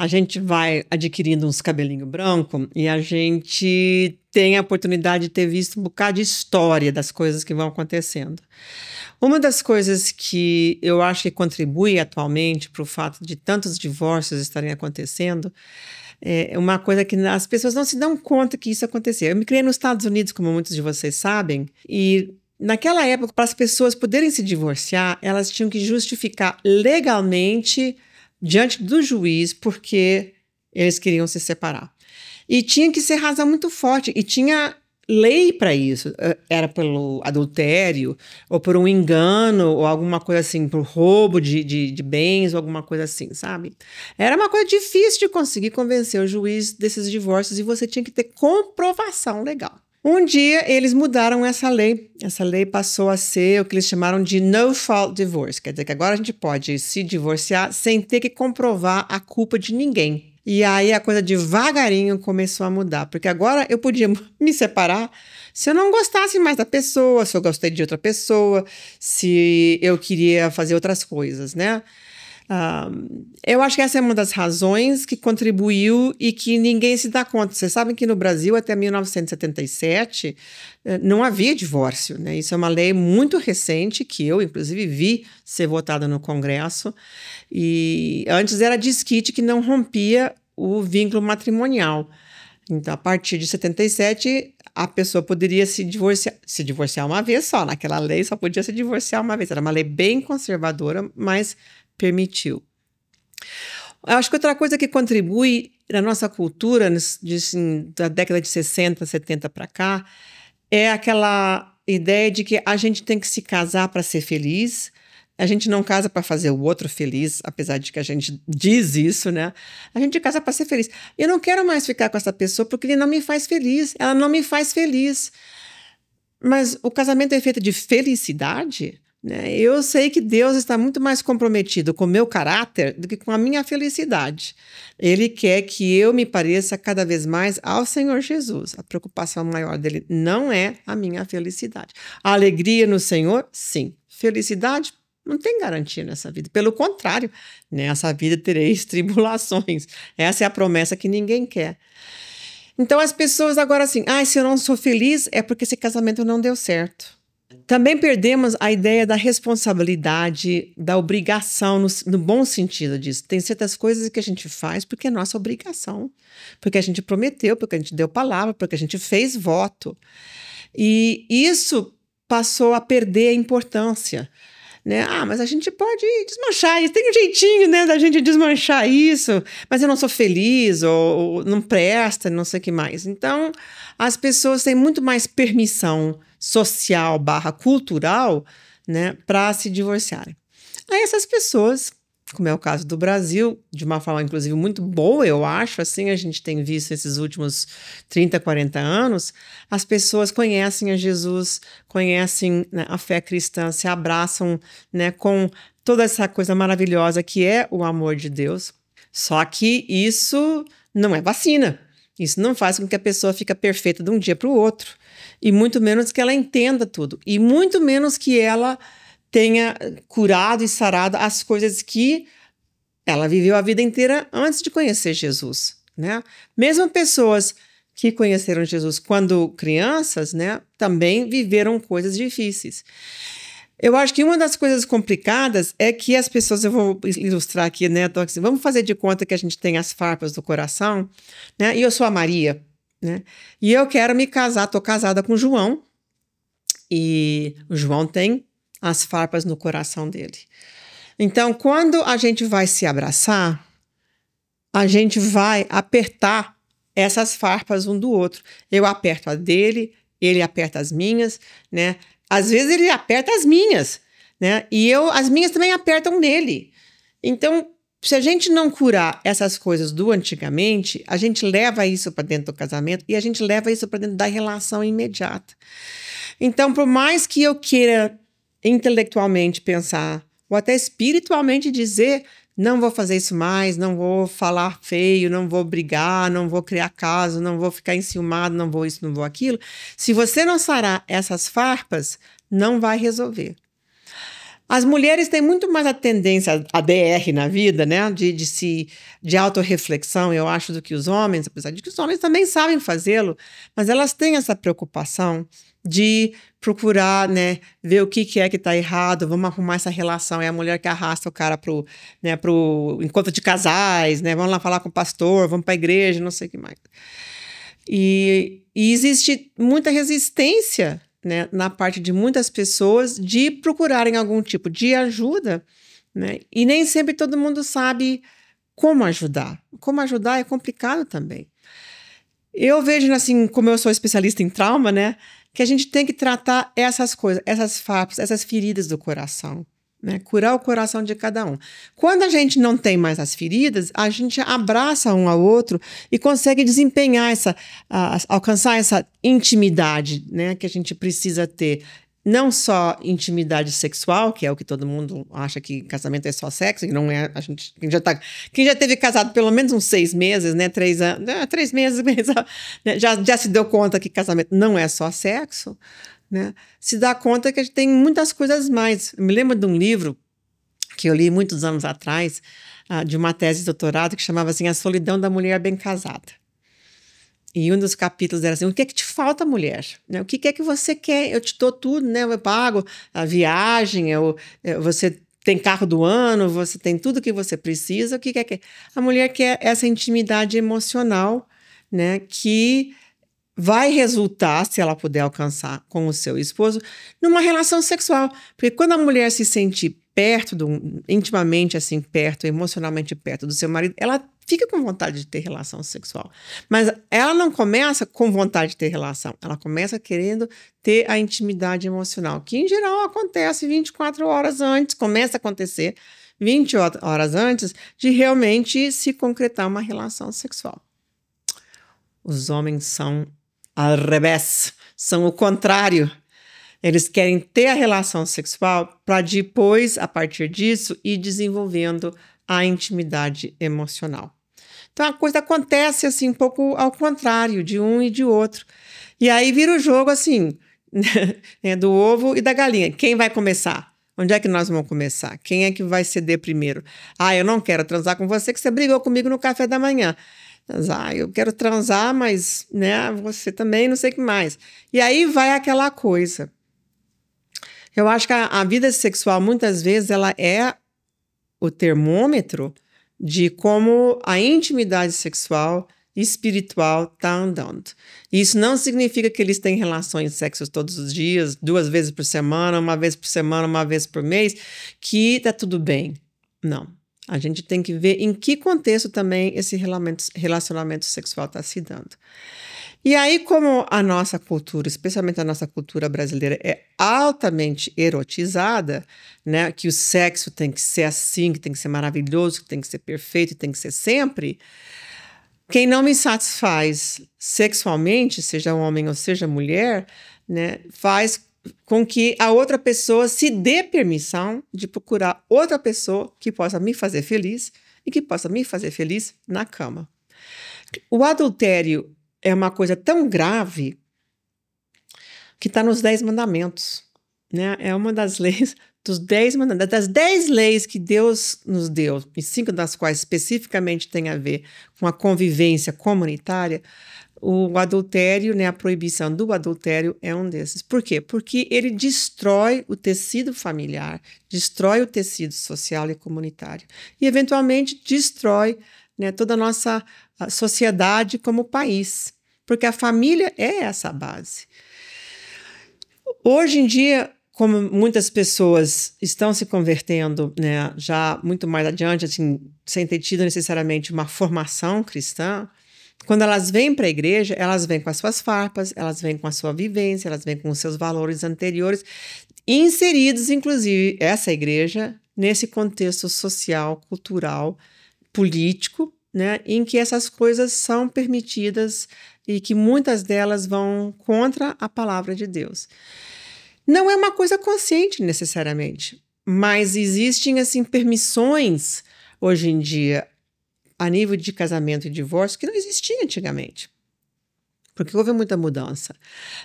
a gente vai adquirindo uns cabelinhos brancos e a gente tem a oportunidade de ter visto um bocado de história das coisas que vão acontecendo. Uma das coisas que eu acho que contribui atualmente para o fato de tantos divórcios estarem acontecendo é uma coisa que as pessoas não se dão conta que isso aconteceu. Eu me criei nos Estados Unidos, como muitos de vocês sabem, e naquela época, para as pessoas poderem se divorciar, elas tinham que justificar legalmente diante do juiz porque eles queriam se separar. E tinha que ser razão muito forte, e tinha lei para isso. Era pelo adultério, ou por um engano, ou alguma coisa assim, por roubo de bens, ou alguma coisa assim, sabe? Era uma coisa difícil de conseguir convencer o juiz desses divórcios, e você tinha que ter comprovação legal. Um dia eles mudaram essa lei. Essa lei passou a ser o que eles chamaram de no-fault divorce. Quer dizer que agora a gente pode se divorciar sem ter que comprovar a culpa de ninguém. E aí a coisa devagarinho começou a mudar. Porque agora eu podia me separar se eu não gostasse mais da pessoa, se eu gostei de outra pessoa, se eu queria fazer outras coisas, né? Eu acho que essa é uma das razões que contribuiu e que ninguém se dá conta. Vocês sabem que no Brasil, até 1977, não havia divórcio, né? Isso é uma lei muito recente que eu, inclusive, vi ser votada no Congresso. E antes era desquite que não rompia o vínculo matrimonial. Então, a partir de 77, a pessoa poderia se divorciar uma vez só. Naquela lei só podia se divorciar uma vez. Era uma lei bem conservadora, mas permitiu. Eu acho que outra coisa que contribui na nossa cultura, da década de 60, 70 para cá, é aquela ideia de que a gente tem que se casar para ser feliz. A gente não casa para fazer o outro feliz, apesar de que a gente diz isso, né? A gente casa para ser feliz. Eu não quero mais ficar com essa pessoa porque ele não me faz feliz, ela não me faz feliz. Mas o casamento é feito de felicidade? Eu sei que Deus está muito mais comprometido com o meu caráter do que com a minha felicidade. Ele quer que eu me pareça cada vez mais ao Senhor Jesus. A preocupação maior dele não é a minha felicidade. A alegria no Senhor, sim. Felicidade, não tem garantia nessa vida. Pelo contrário, nessa vida tereis tribulações. Essa é a promessa que ninguém quer. Então as pessoas agora assim, se eu não sou feliz é porque esse casamento não deu certo. Também perdemos a ideia da responsabilidade, da obrigação, no bom sentido disso. Tem certas coisas que a gente faz porque é nossa obrigação, porque a gente prometeu, porque a gente deu palavra, porque a gente fez voto. E isso passou a perder a importância. Mas a gente pode desmanchar isso, tem um jeitinho, da gente desmanchar isso, mas eu não sou feliz, ou não presta, não sei o que mais. Então, as pessoas têm muito mais permissão social / cultural, para se divorciarem. Aí essas pessoas, como é o caso do Brasil, de uma forma, inclusive, muito boa, eu acho, assim, a gente tem visto esses últimos 30, 40 anos, as pessoas conhecem a Jesus, conhecem a fé cristã, se abraçam, com toda essa coisa maravilhosa que é o amor de Deus. Só que isso não é vacina. Isso não faz com que a pessoa fique perfeita de um dia para o outro. E muito menos que ela entenda tudo. E muito menos que ela tenha curado e sarado as coisas que ela viveu a vida inteira antes de conhecer Jesus, Mesmo pessoas que conheceram Jesus quando crianças, também viveram coisas difíceis. Eu acho que uma das coisas complicadas é que as pessoas, eu vou ilustrar aqui, vamos fazer de conta que a gente tem as farpas do coração, e eu sou a Maria, e eu quero me casar, estou casada com o João, e o João tem as farpas no coração dele. Então, quando a gente vai se abraçar, a gente vai apertar essas farpas um do outro. Eu aperto a dele, ele aperta as minhas, Às vezes ele aperta as minhas, E as minhas também apertam nele. Então, se a gente não curar essas coisas do antigamente, a gente leva isso para dentro do casamento e a gente leva isso para dentro da relação imediata. Então, por mais que eu queira intelectualmente pensar, ou até espiritualmente dizer, não vou fazer isso mais, não vou falar feio, não vou brigar, não vou criar caso, não vou ficar enciumado, não vou isso, não vou aquilo. Se você não sarar essas farpas, não vai resolver. As mulheres têm muito mais a tendência a DR na vida, né? De autorreflexão, eu acho, do que os homens, apesar de que os homens também sabem fazê-lo, mas elas têm essa preocupação de procurar, né, ver o que é que está errado, vamos arrumar essa relação. É a mulher que arrasta o cara pro encontro de casais, né? Vamos lá falar com o pastor, vamos para a igreja, não sei o que mais. E existe muita resistência, né, na parte de muitas pessoas de procurarem algum tipo de ajuda, né? E nem sempre todo mundo sabe como ajudar. Como ajudar é complicado também. Eu vejo, assim, como eu sou especialista em trauma, né, que a gente tem que tratar essas coisas, essas farpas, essas feridas do coração, né? Curar o coração de cada um. Quando a gente não tem mais as feridas, a gente abraça um ao outro e consegue desempenhar alcançar essa intimidade, né, que a gente precisa ter. Não só intimidade sexual, que é o que todo mundo acha que casamento é só sexo, e não é. Quem já teve casado pelo menos uns 6 meses, né, 3 anos, 3 meses, né, já se deu conta que casamento não é só sexo, né? Se dá conta que a gente tem muitas coisas mais. Eu me lembro de um livro que eu li muitos anos atrás, de uma tese de doutorado que chamava assim A Solidão da Mulher Bem Casada. E um dos capítulos era assim: o que é que te falta, mulher? Né? O que é que você quer? Eu te dou tudo, né? Eu pago a viagem, você tem carro do ano, você tem tudo que você precisa. O que é que... A mulher quer essa intimidade emocional, né? Que vai resultar, se ela puder alcançar com o seu esposo, numa relação sexual. Porque quando a mulher se sente perto, intimamente assim, perto, emocionalmente perto do seu marido, ela fica com vontade de ter relação sexual. Mas ela não começa com vontade de ter relação, ela começa querendo ter a intimidade emocional, que em geral acontece 24 horas antes, começa a acontecer 20 horas antes de realmente se concretar uma relação sexual. Os homens são ao revés, são o contrário. Eles querem ter a relação sexual para depois, a partir disso, ir desenvolvendo a intimidade emocional. Então a coisa acontece assim um pouco ao contrário de um e de outro. E aí vira o jogo assim, né, do ovo e da galinha. Quem vai começar? Onde é que nós vamos começar? Quem é que vai ceder primeiro? Eu não quero transar com você, que você brigou comigo no café da manhã. Mas, eu quero transar, mas, né, você também, não sei o que mais. E aí vai aquela coisa. Eu acho que a vida sexual, muitas vezes, ela é o termômetro de como a intimidade sexual e espiritual está andando. Isso não significa que eles têm relações sexo todos os dias, 2 vezes por semana, 1 vez por semana, 1 vez por mês, que está tudo bem. Não. A gente tem que ver em que contexto também esse relacionamento sexual está se dando. E aí, como a nossa cultura, especialmente a nossa cultura brasileira, é altamente erotizada, né, que o sexo tem que ser assim, que tem que ser maravilhoso, que tem que ser perfeito, tem que ser sempre, quem não me satisfaz sexualmente, seja homem ou seja mulher, né, faz com que a outra pessoa se dê permissão de procurar outra pessoa que possa me fazer feliz e que possa me fazer feliz na cama. O adultério é uma coisa tão grave que está nos 10 mandamentos, né? É uma das leis dos 10 mandamentos, das 10 leis que Deus nos deu, e 5 das quais especificamente têm a ver com a convivência comunitária. O adultério, né, a proibição do adultério é um desses. Por quê? Porque ele destrói o tecido familiar, destrói o tecido social e comunitário e, eventualmente, destrói, né, toda a nossa sociedade como país, porque a família é essa base. Hoje em dia, como muitas pessoas estão se convertendo, né, já muito mais adiante, assim, sem ter tido necessariamente uma formação cristã, quando elas vêm para a igreja, elas vêm com as suas farpas, elas vêm com a sua vivência, elas vêm com os seus valores anteriores, inseridos, inclusive, essa igreja, nesse contexto social, cultural, político, né, em que essas coisas são permitidas e que muitas delas vão contra a palavra de Deus. Não é uma coisa consciente necessariamente, mas existem assim permissões hoje em dia a nível de casamento e divórcio que não existia antigamente. porque houve muita mudança.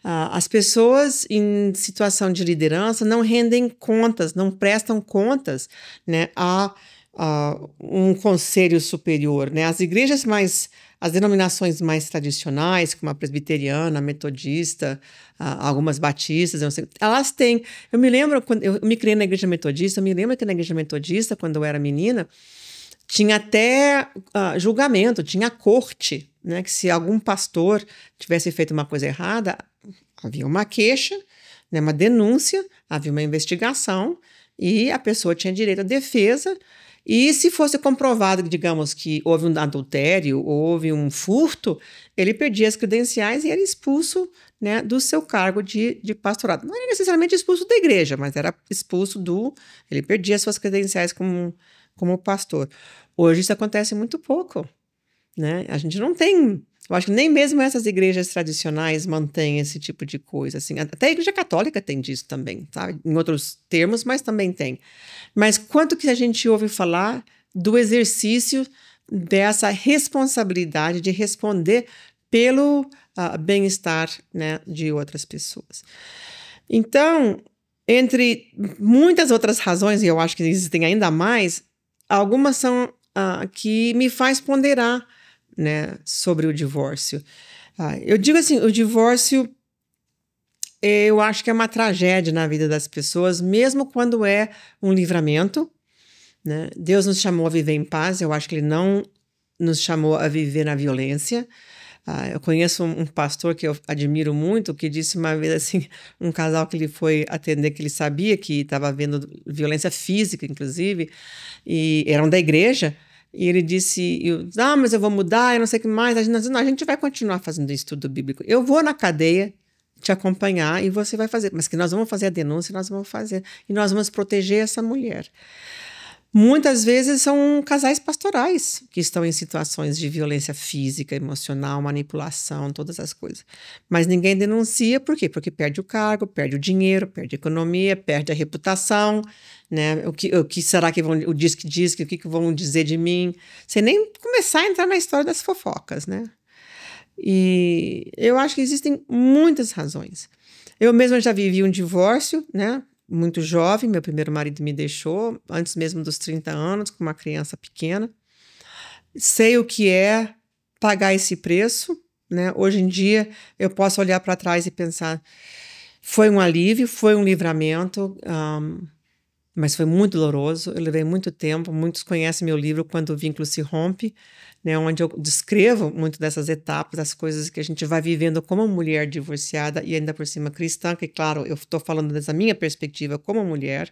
As pessoas em situação de liderança não rendem contas, não prestam contas, né, a um conselho superior, né? As denominações mais tradicionais, como a presbiteriana, a metodista, algumas batistas, eu não sei, elas têm. Eu me lembro, quando eu me criei na igreja metodista, eu me lembro que na igreja metodista, quando eu era menina, tinha até julgamento, tinha corte, né? Que se algum pastor tivesse feito uma coisa errada, havia uma queixa, né? Uma denúncia, havia uma investigação e a pessoa tinha direito à defesa. E se fosse comprovado, digamos, que houve um adultério, houve um furto, ele perdia as credenciais e era expulso, né, do seu cargo de pastorado. Não era necessariamente expulso da igreja, mas era expulso ele perdia suas credenciais como pastor. Hoje isso acontece muito pouco, né? A gente não tem. Eu acho que nem mesmo essas igrejas tradicionais mantêm esse tipo de coisa. Assim. Até a igreja católica tem disso também, sabe? Em outros termos, mas também tem. Mas quanto que a gente ouve falar do exercício dessa responsabilidade de responder pelo bem-estar, né, de outras pessoas. Então, entre muitas outras razões, e eu acho que existem ainda mais, algumas são que me faz ponderar, né, sobre o divórcio. Eu digo assim, o divórcio, eu acho que é uma tragédia na vida das pessoas, mesmo quando é um livramento, né? Deus nos chamou a viver em paz, eu acho que Ele não nos chamou a viver na violência. Eu conheço um pastor que eu admiro muito, que disse uma vez assim, um casal que ele foi atender, que ele sabia que estava havendo violência física, inclusive, e eram da igreja, e ele disse, mas eu vou mudar, eu não sei o que mais, a gente vai continuar fazendo estudo bíblico. Eu vou na cadeia te acompanhar e você vai fazer, mas que nós vamos fazer a denúncia, nós vamos fazer, e nós vamos proteger essa mulher. Muitas vezes são casais pastorais que estão em situações de violência física, emocional, manipulação, todas as coisas. Mas ninguém denuncia, por quê? Porque perde o cargo, perde o dinheiro, perde a economia, perde a reputação, né? O que será que vão... O diz, o que vão dizer de mim? Sem nem começar a entrar na história das fofocas, né? E eu acho que existem muitas razões. Eu mesma já vivi um divórcio, né? Muito jovem, meu primeiro marido me deixou, antes mesmo dos 30 anos, com uma criança pequena. Sei o que é pagar esse preço, né? Hoje em dia, eu posso olhar para trás e pensar, foi um alívio, foi um livramento, mas foi muito doloroso, eu levei muito tempo. Muitos conhecem meu livro Quando o Vínculo se Rompe, né, onde eu descrevo muito dessas etapas, das coisas que a gente vai vivendo como mulher divorciada e ainda por cima cristã, que claro, eu estou falando dessa minha perspectiva como mulher.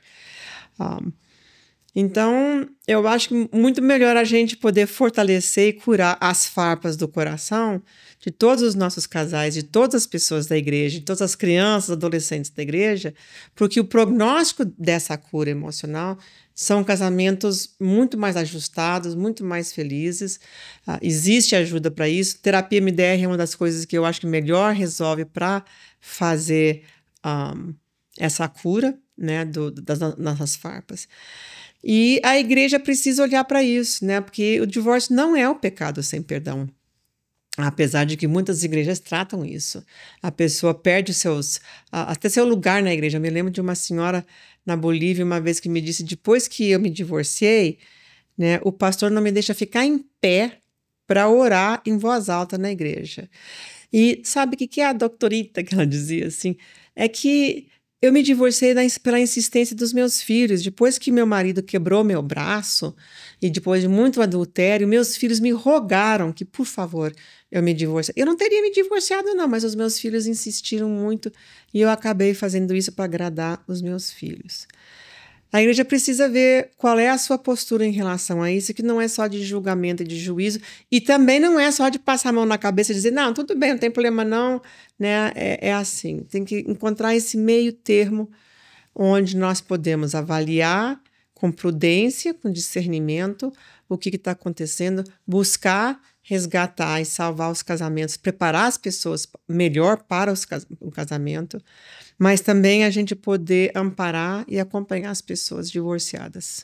Então, eu acho que muito melhor a gente poder fortalecer e curar as farpas do coração de todos os nossos casais, de todas as pessoas da igreja, de todas as crianças, adolescentes da igreja, porque o prognóstico dessa cura emocional são casamentos muito mais ajustados, muito mais felizes. Existe ajuda para isso. Terapia MDR é uma das coisas que eu acho que melhor resolve para fazer essa cura, né, das nossas farpas. E a igreja precisa olhar para isso, né? Porque o divórcio não é o pecado sem perdão. Apesar de que muitas igrejas tratam isso. A pessoa perde até seu lugar na igreja. Eu me lembro de uma senhora na Bolívia uma vez que me disse, depois que eu me divorciei, né, o pastor não me deixa ficar em pé para orar em voz alta na igreja. E sabe o que é a doutorita que ela dizia assim? É que eu me divorciei pela insistência dos meus filhos. Depois que meu marido quebrou meu braço e depois de muito adultério, meus filhos me rogaram que, por favor, eu me divorciasse. Eu não teria me divorciado, não, mas os meus filhos insistiram muito e eu acabei fazendo isso para agradar os meus filhos. A igreja precisa ver qual é a sua postura em relação a isso, que não é só de julgamento e de juízo, e também não é só de passar a mão na cabeça e dizer, não, tudo bem, não tem problema não, né? É assim, tem que encontrar esse meio termo onde nós podemos avaliar com prudência, com discernimento, o que está acontecendo, buscar resgatar e salvar os casamentos, preparar as pessoas melhor para o casamento, mas também a gente poder amparar e acompanhar as pessoas divorciadas.